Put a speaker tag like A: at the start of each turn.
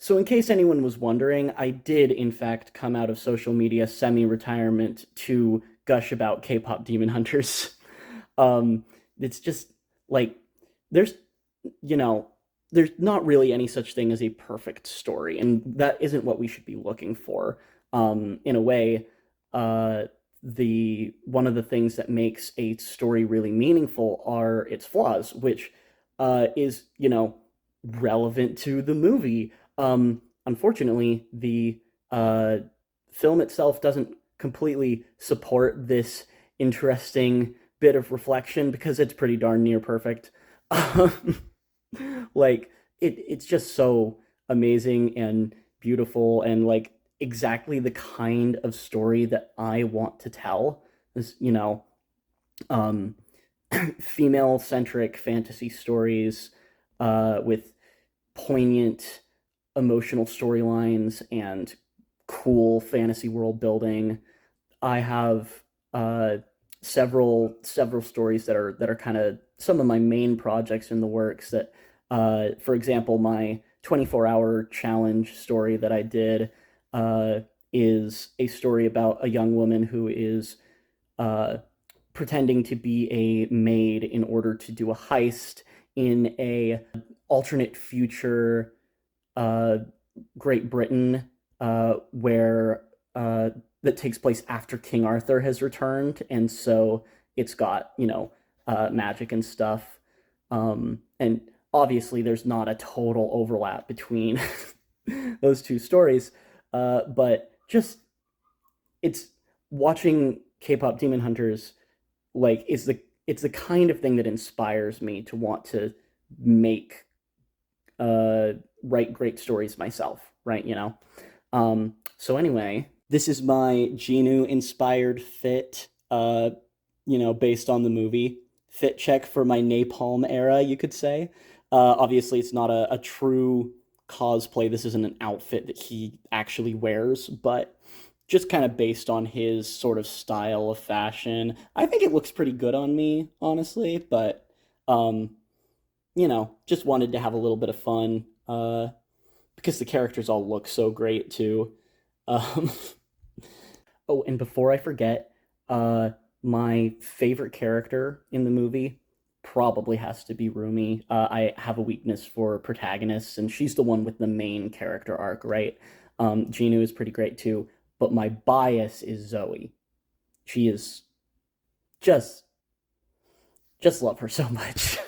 A: So, in case anyone was wondering, I did, in fact, come out of social media semi retirement to gush about K pop Demon Hunters. Um, it's just like, there's, you know, there's not really any such thing as a perfect story, and that isn't what we should be looking for. In a way, uh, the one of the things that makes a story really meaningful are its flaws, which is, relevant to the movie. Unfortunately, the uh, film itself doesn't completely support this interesting bit of reflection because it's pretty darn near perfect. Like it's just so amazing and beautiful and like exactly the kind of story that I want to tell. This, um, female centric fantasy stories with poignant emotional storylines and cool fantasy world building. I have uh, several stories that are kind of some of my main projects in the works. That, for example, my 24-hour challenge story that I did uh, is a story about a young woman who is uh, pretending to be a maid in order to do a heist in a alternate future uh, Great Britain, where that takes place after King Arthur has returned, and so it's got magic and stuff, and obviously there's not a total overlap between those two stories, but just it's watching K-pop Demon Hunters like it's the kind of thing that inspires me to want to make uh write great stories myself, right? So anyway, this is my Genu inspired fit, based on the movie. Fit check for my Napalm era, you could say. Obviously, it's not a true cosplay. This isn't an outfit that he actually wears, but just kind of based on his sort of style of fashion. I think it looks pretty good on me, honestly, but um, just wanted to have a little bit of fun because the characters all look so great too. Um, oh, and before I forget, uh, my favorite character in the movie probably has to be Rumi. I have a weakness for protagonists, and she's the one with the main character arc, right? Ginu is pretty great too, but my bias is Zoe. She is just just love her so much.